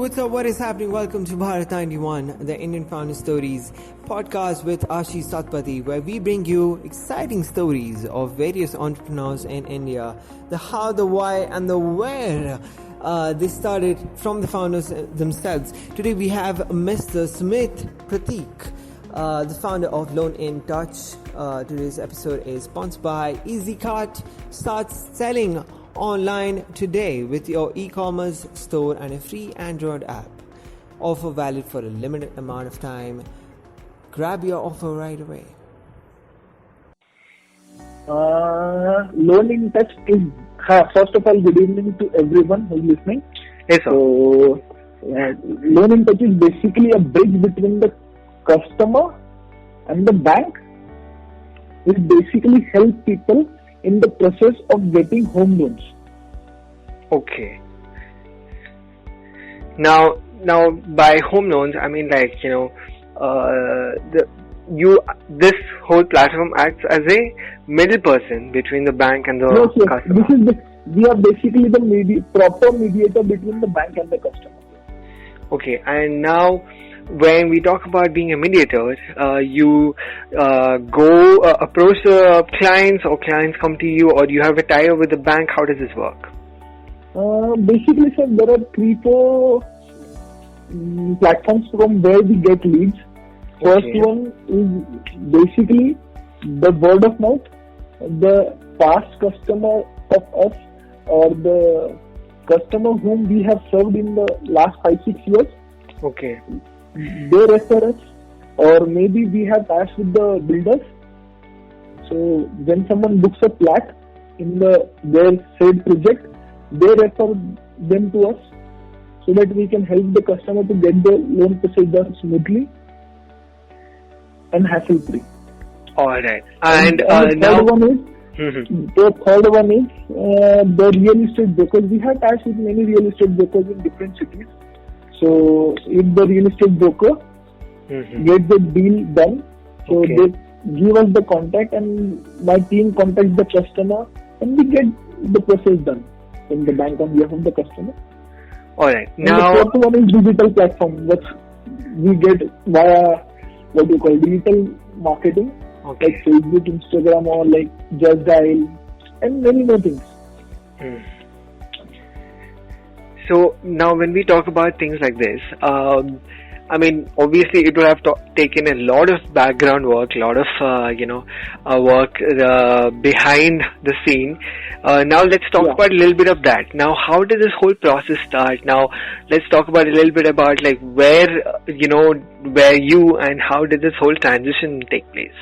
what's up? What is happening? Welcome to Bharat91, the Indian Founder Stories podcast with Ashish Satpathy, where we bring you exciting stories of various entrepreneurs in India, the how, the why, and the where. They started from the founders themselves. Today we have Mr. Sumeet Pareek, the founder of Loan Intouch. Today's episode is sponsored by Easycart. Start selling online today with your e-commerce store and a free Android app. Offer valid for a limited amount of time. Grab your offer right away. Loan Intouch is, first of all, good evening to everyone who is listening. Yes, sir. So, Loan Intouch is basically a bridge between the customer and the bank. It basically helps people in the process of getting home loans. Okay. Now by home loans, I mean this whole platform acts as a middle person between the bank and the customer. We are basically the proper mediator between the bank and the customer. Okay, and now when we talk about being a mediator, you go approach the clients, or clients come to you, or do you have a tie-up with the bank? How does this work? Basically, sir, there are 3-4 platforms from where we get leads. First one is basically the word of mouth, the past customer of us or the customer whom we have served in the last 5-6 years. Okay. They refer us, or maybe we have ties with the builders. So when someone books a flat in their said project, they refer them to us so that we can help the customer to get the loan process done smoothly and hassle-free. All right. And the third one is the real estate brokers. We have ties with many real estate brokers in different cities. So if the real estate broker gets the deal done, so they give us the contact and my team contacts the customer and we get the process done in the bank on behalf of the customer. Alright. Now the fourth one is digital platform, which we get via digital marketing, like Facebook, Instagram, or like agile, and many more things. So now when we talk about things like this, I mean, obviously it would have taken a lot of background work, a lot of, work behind the scene. Now let's talk about a little bit of that. Now, how did this whole process start? Now, let's talk about a little bit about like where you and how did this whole transition take place?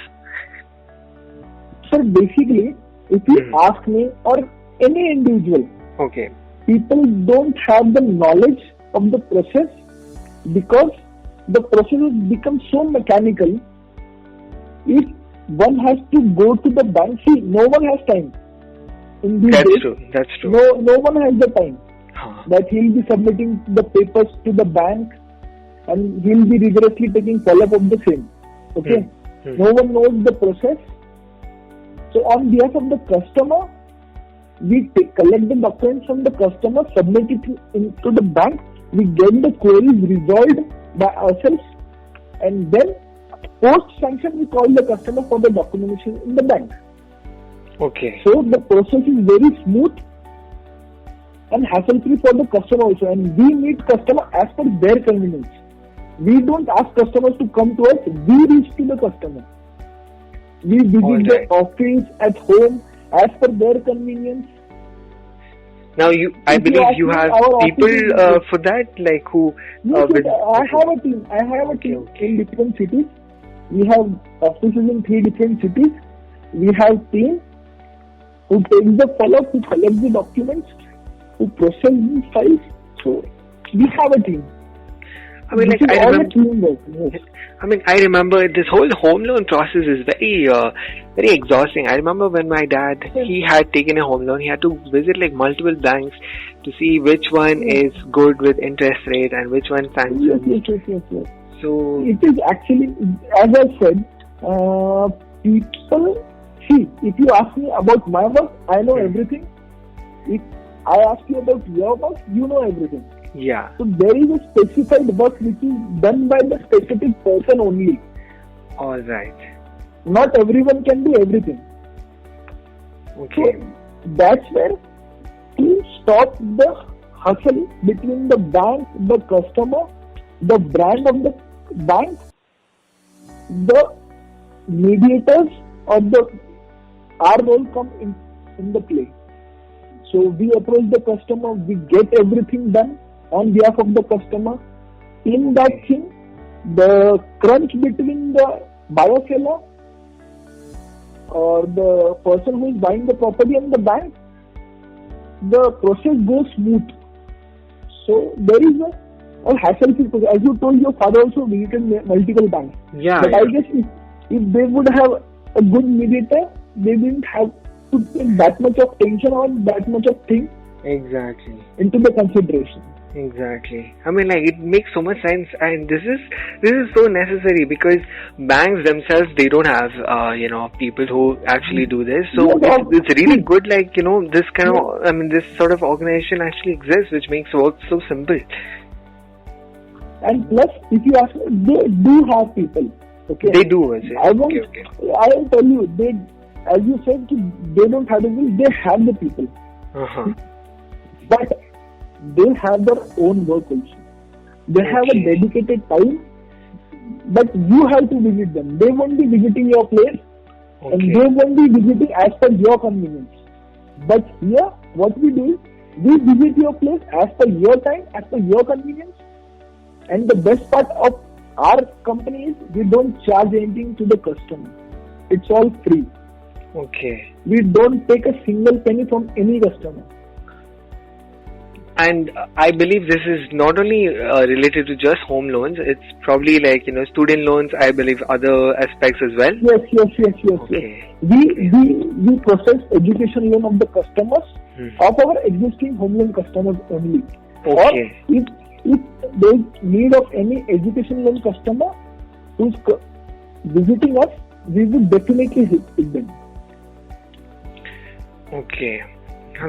So basically, if you ask me or any individual, people don't have the knowledge of the process because the process has become so mechanical. If one has to go to the bank, see, no one has time. In these days, That's true. No one has the time that he'll be submitting the papers to the bank and he'll be rigorously taking follow-up of the same. Okay? No one knows the process. So on behalf of the customer, we collect the documents from the customer, submit it into the bank, we get the queries resolved by ourselves, and then post-sanction we call the customer for the documentation in the bank. Okay. So the process is very smooth and hassle-free for the customer also, and we meet customer as per their convenience. We don't ask customers to come to us, we reach to the customer. We visit the office, at home, as per their convenience. Now I believe you have people for that, like who? I have a team. In different cities. We have offices in 3 different cities. We have team who takes the follow-up, who collects the documents, who process the files. So we have a team. I mean, like, I remember this whole home loan process is very exhausting. I remember when my dad, he had taken a home loan, he had to visit like multiple banks to see which one is good with interest rate and which one sanctions. Yes. So it is actually, as I said, people, see, if you ask me about my work, I know everything. If I ask you about your work, you know everything. Yeah. So there is a specified work which is done by the specific person only. All right. Not everyone can do everything. Okay. So that's where to stop the hustle between the bank, the customer, the brand of the bank, the mediators or our role come in the play. So we approach the customer, we get everything done on behalf of the customer. In that thing, the crunch between the buyer seller or the person who is buying the property and the bank, the process goes smooth. So there is a hassle-free process. As you told, your father also visited multiple banks. Yeah. But I guess if they would have a good mediator, they didn't have to take that much of tension or that much of thing Exactly. into the consideration. Exactly. I mean, like, it makes so much sense, and this is so necessary because banks themselves, they don't have people who actually do this. So it's really good, like, this kind of, I mean, this sort of organization actually exists, which makes work so simple. And plus, if you ask, they do have people. Okay. They do, is it? I won't. Okay. I will tell you, they, as you said, they don't have the people. They have the people. But they have their own work also. They have a dedicated time, but you have to visit them. They won't be visiting your place, and they won't be visiting as per your convenience. But here, what we do is, we visit your place as per your time, as per your convenience. And the best part of our company is, we don't charge anything to the customer. It's all free. Okay. We don't take a single penny from any customer. And I believe this is not only related to just home loans, it's probably like, student loans, I believe other aspects as well. Yes. Okay. We process education loan of the customers, of our existing home loan customers only. Okay. Or if there is need of any education loan customer who is visiting us, we will definitely help them. Okay.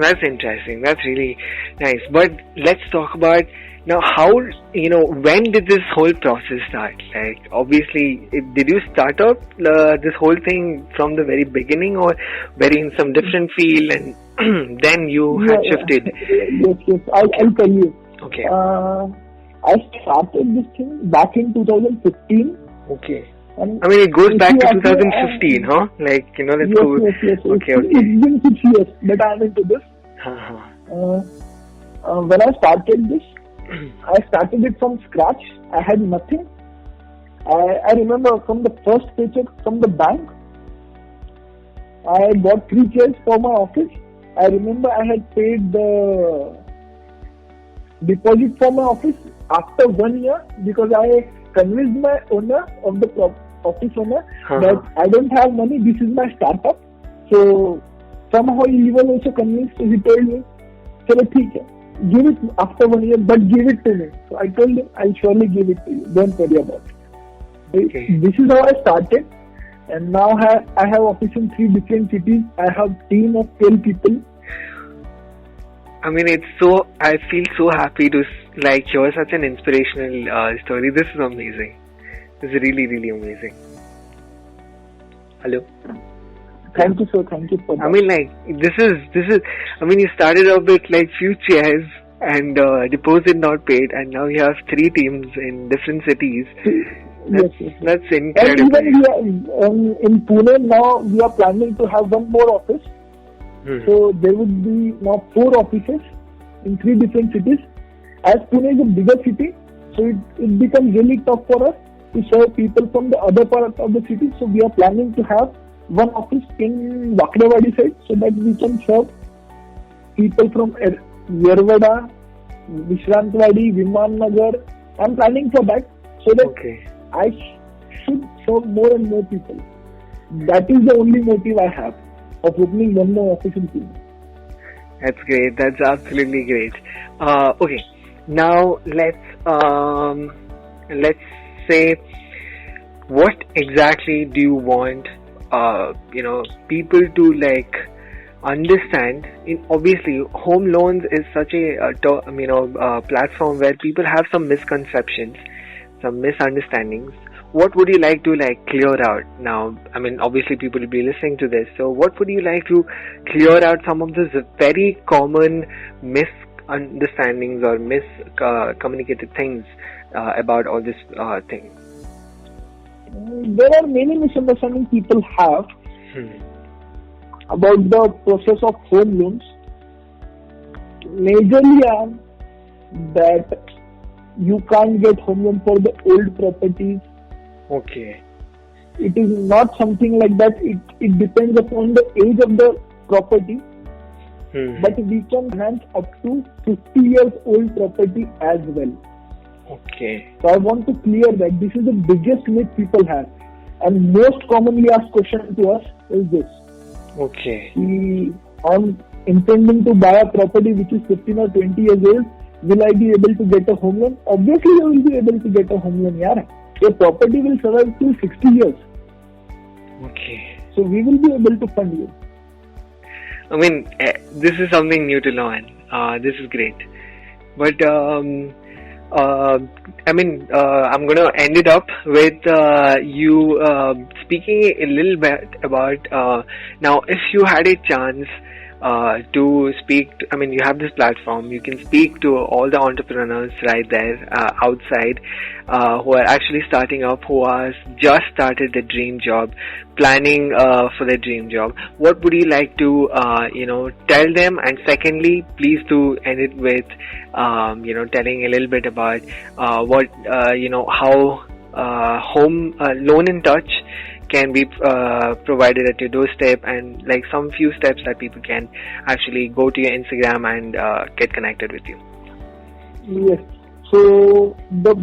That's interesting. That's really nice. But let's talk about now how, when did this whole process start? Like, obviously, did you start up this whole thing from the very beginning, or were you in some different field and then you had shifted? Yes. I'll tell you. Okay. I started this thing back in 2015. Okay. I mean, it goes back to 2015, huh? Like, let's go. Yes. Okay. It's been 6 years that I'm into this. When I started this, I started it from scratch. I had nothing. I remember from the first paycheck from the bank, I bought 3 chairs for my office. I remember I had paid the deposit for my office after 1 year because I convinced my owner of the office owner that I don't have money, this is my startup. So somehow he was also convinced, so he told me, "Chalo, theek hai, give it after 1 year, but give it to me." So I told him, "I'll surely give it to you, don't worry about it." Okay. This is how I started, and now I have office in 3 different cities. I have team of 12 people. I mean, I feel so happy to hear such an inspirational story. This is amazing. This is really, really amazing. Hello? Thank you, sir. Thank you for that. I mean, this is, I mean, you started off with few chairs and deposit not paid, and now you have 3 teams in different cities. That's incredible. And even we are, in Pune now, we are planning to have one more office. So there would be now 4 offices in 3 different cities. As Pune is a bigger city, so it becomes really tough for us to serve people from the other part of the city. So we are planning to have one office in Vakdawadi side so that we can serve people from Yerwada, Vishrantwadi, Viman Nagar. I'm planning for that so that I should serve more and more people. That is the only motive I have of opening one more office in Pune. That's great. That's absolutely great. Okay, now let's say, what exactly do you want people to understand. Obviously, home loans is such a platform where people have some misconceptions, some misunderstandings. What would you like to clear out now? I mean, obviously people will be listening to this. So what would you like to clear out some of those very common misunderstandings or miscommunicated things about all this thing? There are many misunderstandings people have about the process of home loans. Majorly are that you can't get home loan for the old properties. Okay. It is not something like that. It depends upon the age of the property. But we can finance up to 50 years old property as well. Okay. So I want to clear that this is the biggest myth people have. And most commonly asked question to us is this. Okay. I'm intending to buy a property which is 15 or 20 years old. Will I be able to get a home loan? Obviously you will be able to get a home loan, yaar. Your property will survive till 60 years. Okay. So we will be able to fund you. I mean, this is something new to learn. This is great. But, I'm going to end it up with you speaking a little bit about, now if you had a chance to speak, you have this platform, you can speak to all the entrepreneurs right there outside who are actually starting up, who has just started their dream job, planning for their dream job. What would you like to, tell them? And secondly, please do end it with, telling a little bit about how home Loan Intouch can be provided at your doorstep, and some few steps that people can actually go to your Instagram and get connected with you. Yes. So the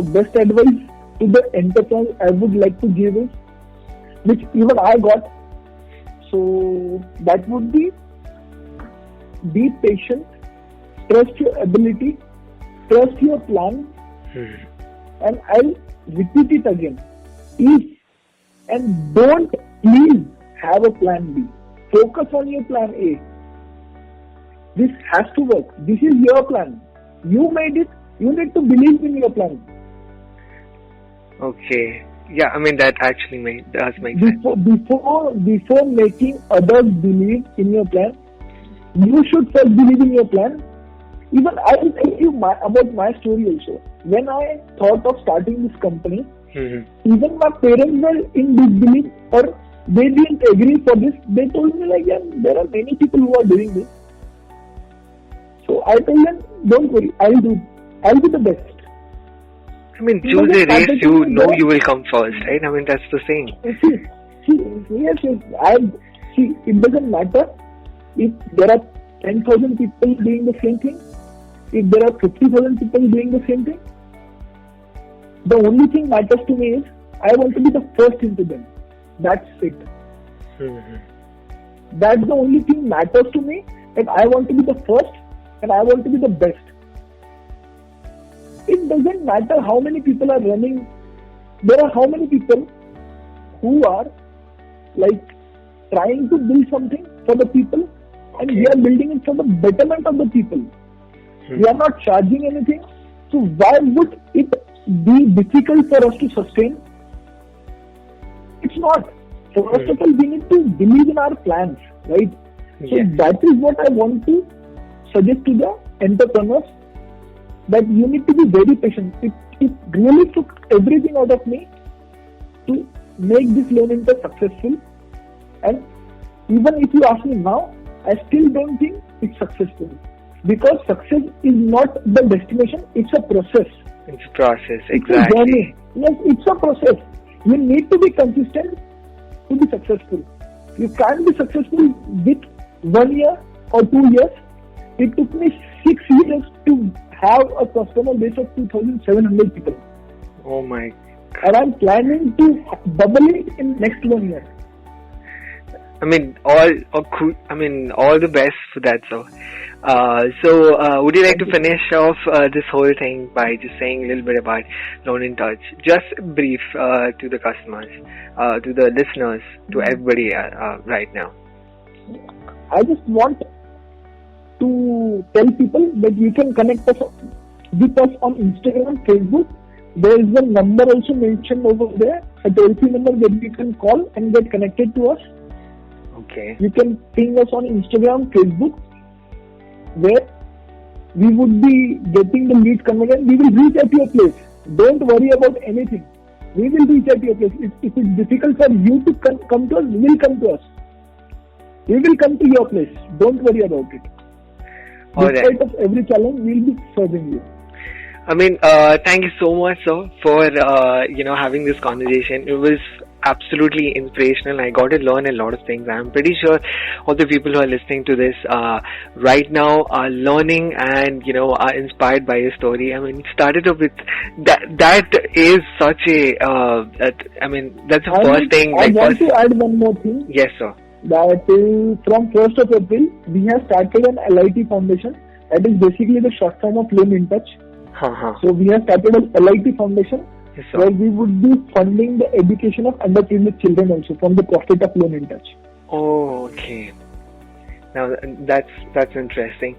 best advice to the entrepreneur I would like to give is, which even I got. So that would be patient, trust your ability, trust your plan, and I'll repeat it again. And don't please have a plan B. Focus on your plan A. This has to work. This is your plan. You made it. You need to believe in your plan. Okay. Yeah, that actually does make sense. Before making others believe in your plan, you should first believe in your plan. Even I will tell you about my story also. When I thought of starting this company, even my parents were in disbelief, or they didn't agree for this. They told me there are many people who are doing this. So I told them, don't worry, I'll be the best. Choose a race you know you will come first, right? That's the saying. Yes. It doesn't matter if there are 10,000 people doing the same thing, if there are 50,000 people doing the same thing. The only thing matters to me is I want to be the first into them. That's it. That's the only thing matters to me, and I want to be the first and I want to be the best. It doesn't matter how many people are running. There are how many people who are trying to build something for the people, and we are building it for the betterment of the people. We are not charging anything. So why would it be difficult for us to sustain? It's not. First of all, we need to believe in our plans, right? So that is what I want to suggest to the entrepreneurs, that you need to be very patient. It really took everything out of me to make this Loan Intouch successful. And even if you ask me now, I still don't think it's successful. Because success is not the destination, it's a process. It's a process, exactly. It's a journey. Yes, it's a process. You need to be consistent to be successful. You can't be successful with 1 year or 2 years. It took me 6 years to have a customer base of 2,700 people. Oh my. And I'm planning to double it in next 1 year. All the best for that, sir. So would you like to finish off this whole thing by just saying a little bit about Loan Intouch? Just brief to the customers, to the listeners, to everybody right now. I just want to tell people that you can connect us with us on Instagram, Facebook. There is a number also mentioned over there, a toll-free number that you can call and get connected to us. Okay. You can ping us on Instagram, Facebook, where we would be getting the lead converted. We will reach at your place. Don't worry about anything. We will reach at your place. If it's difficult for you to come to us, we will come to us. We will come to your place. Don't worry about it. Despite of every challenge, we will be serving you. I mean, thank you so much, sir, for having this conversation. It was absolutely inspirational. I got to learn a lot of things. I'm pretty sure all the people who are listening to this right now are learning and are inspired by your story. I mean, it started off with that. That is such a. That's the first thing. I want to add one more thing. Yes, sir. That from 1st of April, we have started an LIT Foundation. That is basically the short form of Loan Intouch. So we have started an LIT Foundation, yes, where we would be funding the education of underprivileged children also from the profit of Loan Intouch. Oh, okay. Now that's interesting.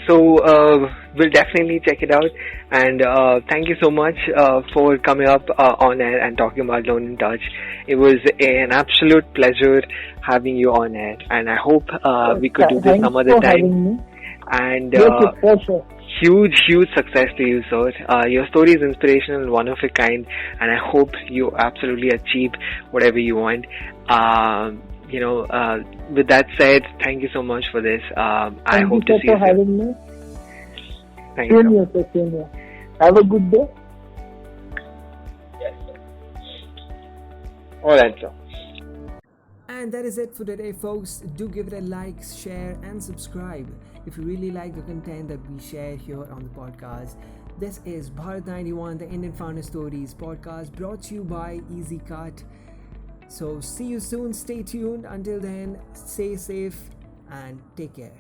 So we'll definitely check it out. And thank you so much for coming up on air and talking about Loan Intouch. It was an absolute pleasure having you on air, and I hope we could do this some other time. And yes, for sure. Huge success to you, sir. Your story is inspirational and one of a kind, and I hope you absolutely achieve whatever you want. With that said, thank you so much for this. I hope to see you soon. Thank you for having me. Thank you. Same here. Have a good day. Yes, sir. All right, sir. And that is it for today, folks. Do give it a like, share, and subscribe if you really like the content that we share here on the podcast. This is Bharat91, the Indian Founder Stories podcast, brought to you by Easycart. So see you soon. Stay tuned. Until then, stay safe and take care.